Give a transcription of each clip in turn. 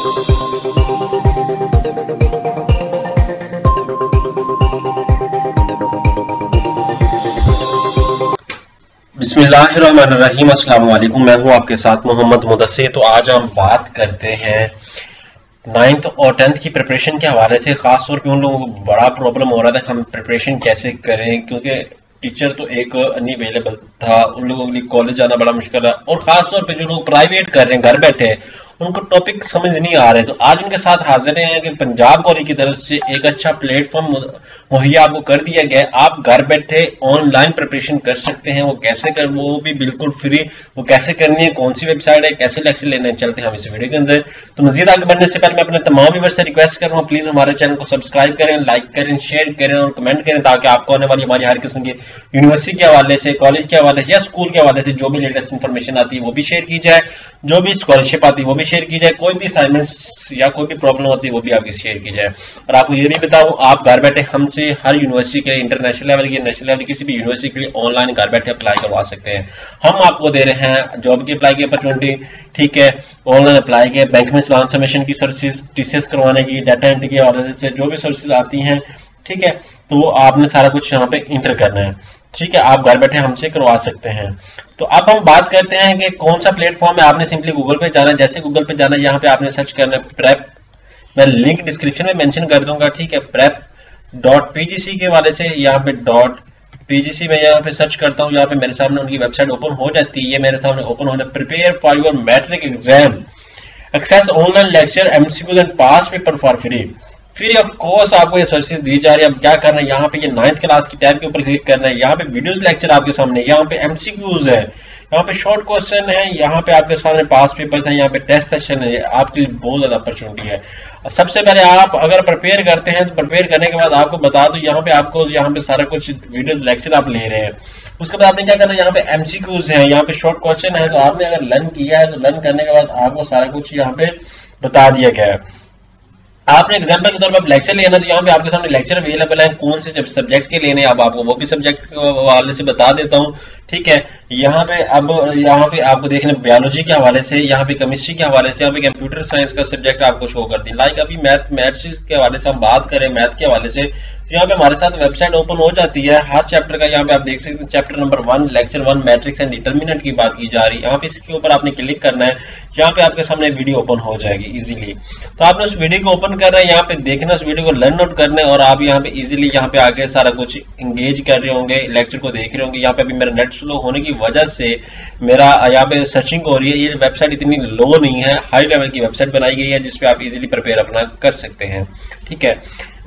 बिस्मिल्लाहिर्रहमानिर्रहीम, अस्सलाम वालेकुम। मैं हूं आपके साथ मोहम्मद मुदस्सिर। तो आज हम बात करते हैं 9th और 10th की प्रिपरेशन के हवाले से। खास तौर पे उन लोगों को बड़ा प्रॉब्लम हो रहा था कि हम प्रिपरेशन कैसे करें, क्योंकि टीचर तो एक अनअवेलेबल था, उन लोगों के लिए कॉलेज जाना बड़ा मुश्किल है। और खास तौर पे जो लोग प्राइवेट कर रहे हैं, घर बैठे हैं, उनको टॉपिक समझ नहीं आ रहे। तो आज उनके साथ हाजिर हैं कि पंजाब कॉलेज की तरफ से एक अच्छा प्लेटफॉर्म मुहैया आपको कर दिया गया है। आप घर बैठे ऑनलाइन प्रिपरेशन कर सकते हैं। वो कैसे कर, वो भी बिल्कुल फ्री। वो कैसे करनी है, कौन सी वेबसाइट है, कैसे लेक्चर लेने, चलते हैं हम इस वीडियो के अंदर। तो मजीद आगे बढ़ने से पहले मैं अपने तमाम व्यूअर्स से रिक्वेस्ट कर रहा हूँ, प्लीज हमारे चैनल को सब्सक्राइब करें, लाइक करें, शेयर करें और कमेंट करें, ताकि आपको आने वाली हमारी हर किस्म की यूनिवर्सिटी के हवाले से, कॉलेज के हवाले से या स्कूल के हवाले से जो भी लेटेस्ट इन्फॉर्मेशन आती है वो भी शेयर की जाए, जो भी स्कॉलरशिप आती है वो भी शेयर की जाए, कोई भी असाइनमेंट्स या कोई भी प्रॉब्लम होती है वो भी आपकी शेयर की जाए। और आपको ये भी बताऊं, आप घर बैठे हमसे हर यूनिवर्सिटी के लिए, इंटरनेशनल लेवल की, नेशनल लेवल की, किसी भी यूनिवर्सिटी के लिए ऑनलाइन घर बैठे अप्लाई करवा सकते हैं। हम आपको दे रहे हैं जॉब की अप्लाई की अपॉर्चुनिटी, ठीक है, ऑनलाइन अप्लाई के, बैंक में चालान सबमिशन की सर्विसेज, टीसीएस करवाने की, डाटा एंट्री की हवाले से जो भी सर्विसेज आती हैं, ठीक है, तो वो आपने सारा कुछ यहाँ पे इंटर करना है, ठीक है। आप घर बैठे हमसे करवा सकते हैं। तो अब हम बात करते हैं कि कौन सा प्लेटफॉर्म है। आपने सिंपली गूगल पे जाना है। जैसे गूगल पे जाना है, यहाँ पे आपने सर्च करना है प्रेप, मैं लिंक डिस्क्रिप्शन में मेंशन कर दूंगा, ठीक है। prep.pgc के वाले से यहाँ पे .pgc में यहाँ पे सर्च करता हूँ, यहाँ पे मेरे सामने उनकी वेबसाइट ओपन हो जाती है। ये मेरे सामने ओपन होने, prepare for your matric exam, access online lecture, MCQs and past paper for free of course आपको ये सर्विसेज दी जा रही है। अब क्या करना है, यहाँ पे ये 9th क्लास की टैब के ऊपर क्लिक करना है। यहाँ पे वीडियोस लेक्चर आपके सामने, यहाँ पे एमसीक्यूज है, यहाँ पे शॉर्ट क्वेश्चन है, यहाँ पे आपके सामने पास पेपर्स हैं, यहाँ पे टेस्ट सेशन है। आपके लिए बहुत ज्यादा अपॉर्चुनिटी है। सबसे पहले आप अगर प्रिपेयर करते हैं तो प्रिपेयर करने के बाद आपको बता दो, यहाँ पे आपको यहाँ पे सारा कुछ वीडियोस लेक्चर आप ले रहे हैं। उसके बाद आपने क्या करना है, यहाँ पे एमसीक्यूज है, यहाँ पे शॉर्ट क्वेश्चन है। तो आपने अगर लर्न किया है तो लर्न करने के बाद आपको सारा कुछ यहाँ पे बता दिया गया है। आपने एग्जाम्पल के तौर पर लेक्चर लेना, तो यहाँ पे आपके सामने लेक्चर अवेलेबल है, कौन से सब्जेक्ट के लेने, अब आपको वो भी सब्जेक्ट के हवाले से बता देता हूँ, ठीक है। यहाँ पे अब यहाँ पे आपको देखना बायोलॉजी के हवाले से, यहाँ पे केमिस्ट्री के हवाले से, यहाँ पे कंप्यूटर साइंस का सब्जेक्ट आपको शो कर दी। लाइक अभी मैथ्स के हवाले से हम बात करें, मैथ के हवाले से, तो यहाँ पे हमारे साथ वेबसाइट ओपन हो जाती है। हर चैप्टर का यहाँ पे आप देख सकते हैं, chapter number 1 lecture 1 matrix and determinant की बात की जा रही है। यहाँ पे इसके ऊपर आपने क्लिक करना है, यहाँ पे आपके सामने वीडियो ओपन हो जाएगी इजीली। तो आपने उस वीडियो को ओपन करना है, यहाँ पे देखना, उस वीडियो को लर्न आउट करना है, और आप यहाँ पे इजीली यहाँ पे आगे सारा कुछ इंगेज कर रहे होंगे, लेक्चर को देख रहे होंगे। यहाँ पे अभी मेरा नेट स्लो होने की वजह से मेरा यहाँ पे सर्चिंग हो रही है। ये वेबसाइट इतनी लो नहीं है, हाई लेवल की वेबसाइट बनाई गई है जिसपे आप इजीली प्रिपेयर अपना कर सकते हैं, ठीक है।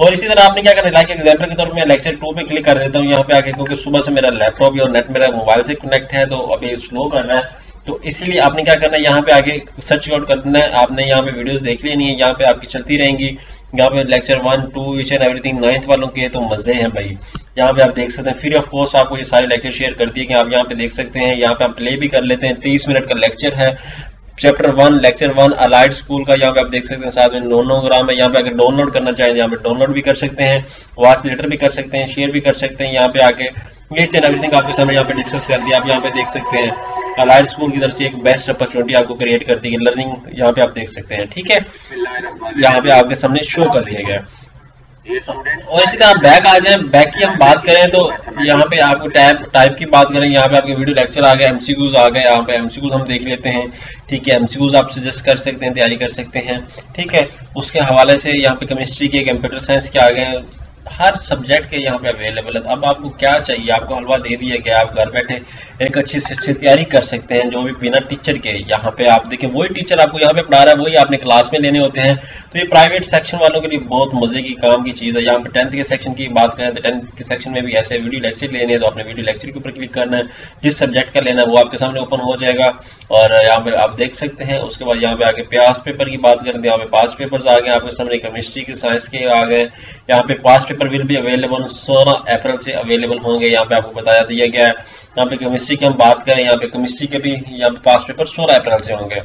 और इसी तरह आपने क्या करना है, लाइक एग्जाम्पल के तौर पर मैं लेक्चर 2 पे क्लिक कर देता हूँ यहाँ पे आके, क्योंकि सुबह से मेरा लैपटॉप और नेट मेरा मोबाइल से कनेक्ट है, तो अभी स्लो कर रहा है। तो इसीलिए आपने क्या करना है, यहाँ पे आगे सर्च आउट करना है। आपने यहाँ पे वीडियोस देख लेनी है, यहाँ पे आपकी चलती रहेंगी। यहाँ पे lecture 1, 2 each and everything 9th वालों के तो मजे हैं भाई। यहाँ पे आप देख सकते हैं, फ्री ऑफ कॉस्ट आपको ये सारे लेक्चर शेयर कर दिए कि आप यहाँ पे देख सकते हैं। यहाँ पे आप प्ले भी कर लेते हैं, 30 मिनट का लेक्चर है। चैप्टर 1 लेक्चर 1 अलाइड स्कूल का यहाँ पे आप देख सकते हैं, साथ में नोनोग्राम है। यहाँ पे अगर डाउनलोड करना चाहें यहाँ पे डाउनलोड भी कर सकते हैं, वॉच लेटर भी कर सकते हैं, शेयर भी कर सकते हैं। यहाँ पे आके ईच एंड एवरीथिंग आपके सामने यहाँ पे डिस्कस कर दिया। आप यहाँ पे देख सकते हैं अलाइड स्कूल की तरफ से एक बेस्ट अपॉर्चुनिटी आपको क्रिएट कर दी है, लर्निंग यहाँ पे आप देख सकते हैं, ठीक है। यहाँ पे आपके सामने शो कर दिया गया। और इसी तरह बैक आ जाए, बैक की हम बात करें तो यहाँ पे आपको टाइप की बात करें, यहाँ पे आपके वीडियो लेक्चर आ गए, एमसीक्यूज आ गए। यहाँ पे एमसीक्यूज हम देख लेते हैं, ठीक है। एमसीक्यूज आप सजेस्ट कर सकते हैं, तैयारी कर सकते हैं, ठीक है। उसके हवाले से यहाँ पे केमिस्ट्री के, कंप्यूटर साइंस के आ गए, हर सब्जेक्ट के यहाँ पे अवेलेबल है। अब आपको क्या चाहिए, आपको हलवा दे दिया गया, आप घर बैठे एक अच्छी से अच्छी तैयारी कर सकते हैं, जो भी बिना टीचर के। यहाँ पे आप देखें, वही टीचर आपको यहाँ पे पढ़ा रहा है, वही आपने क्लास में लेने होते हैं। तो ये प्राइवेट सेक्शन वालों के लिए बहुत मजे की काम की चीज़ है। यहाँ पे 10th के सेक्शन की बात करें तो 10th के सेक्शन में भी ऐसे वीडियो लेक्चर लेने हैं, तो आपने वीडियो लेक्चर के ऊपर क्लिक करना है, जिस सब्जेक्ट का लेना है वो आपके सामने ओपन हो जाएगा और यहाँ पे आप देख सकते हैं। उसके बाद यहाँ पे आगे पास पेपर की बात करें तो यहाँ पे पास पेपर्स आ गए आपके सामने, केमिस्ट्री के, साइंस के आ गए। यहाँ पे पास पेपर विल भी अवेलेबल 16 अप्रैल से अवेलेबल होंगे, यहाँ पे आपको बताया दिया गया है। यहाँ पे केमिस्ट्री की हम बात करें, यहाँ पे केमिस्ट्री के भी यहाँ पे पास पेपर 16 अप्रैल से होंगे।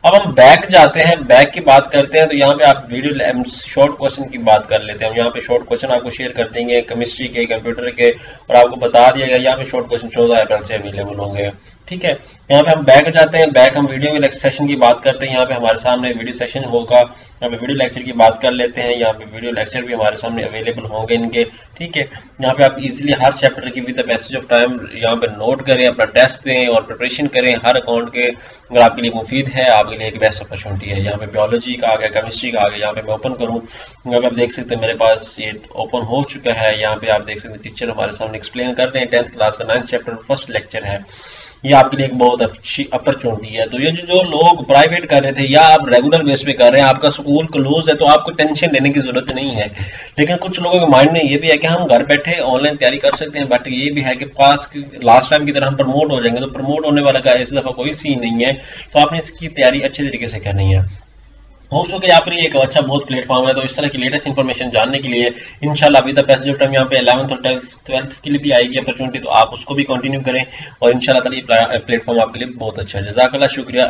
अब हम बैक जाते हैं, बैक की बात करते हैं तो यहाँ पे आप वीडियो शॉर्ट क्वेश्चन की बात कर लेते हैं। यहाँ पे शॉर्ट क्वेश्चन आपको शेयर कर देंगे केमिस्ट्री के, कंप्यूटर के, और आपको बता दिया गया यहाँ पे शॉर्ट क्वेश्चन 14 अप्रैल से अवेलेबल होंगे, ठीक है। यहाँ पे हम बैक जाते हैं, बैक हम वीडियो सेशन की बात करते हैं। यहाँ पे हमारे सामने वीडियो सेशन होगा, यहाँ पे वीडियो लेक्चर की बात कर लेते हैं। यहाँ पे वीडियो लेक्चर भी हमारे सामने अवेलेबल होंगे इनके, ठीक है। यहाँ पे आप इजीली हर चैप्टर की with the passage of time यहाँ पे नोट करें, अपना टेस्ट दें और प्रिपरेशन करें हर अकाउंट के। अगर आपके लिए मुफीद है, आपके लिए एक बेस्ट अपॉर्चुनिटी है। यहाँ पे बायोलॉजी का आ गया, केमिस्ट्री का आ गया। यहाँ पे मैं ओपन करूँ, यहाँ पे आप देख सकते हैं मेरे पास ये ओपन हो चुका है। यहाँ पे आप देख सकते हैं टीचर हमारे सामने एक्सप्लेन कर रहे हैं 10th क्लास का 9th चैप्टर फर्स्ट लेक्चर है। ये आपके लिए एक बहुत अच्छी अपॉर्चुनिटी है। तो ये जो लोग प्राइवेट कर रहे थे या आप रेगुलर बेस पे कर रहे हैं, आपका स्कूल क्लोज है तो आपको टेंशन लेने की जरूरत नहीं है। लेकिन कुछ लोगों के माइंड में ये भी है कि हम घर बैठे ऑनलाइन तैयारी कर सकते हैं, बट ये भी है कि पास लास्ट टाइम की तरह हम प्रमोट हो जाएंगे। तो प्रमोट होने वाला का इस दफा कोई सीन नहीं है, तो आपने इसकी तैयारी अच्छे तरीके से करनी है। होप्स हो कि यहाँ पर एक अच्छा बहुत प्लेटफॉर्म है। तो इस तरह की लेटेस्ट इन्फॉर्मेशन जानने के लिए इंशाल्लाह अभी तक पैसेज ऑफ टाइम यहाँ पे 11th और 12th के लिए भी आएगी अपॉर्चुनिटी, तो आप उसको भी कंटिन्यू करें और इंशाल्लाह ताला ये प्लेटफॉर्म आपके लिए बहुत अच्छा है। जज़ाकल्लाह, शुक्रिया।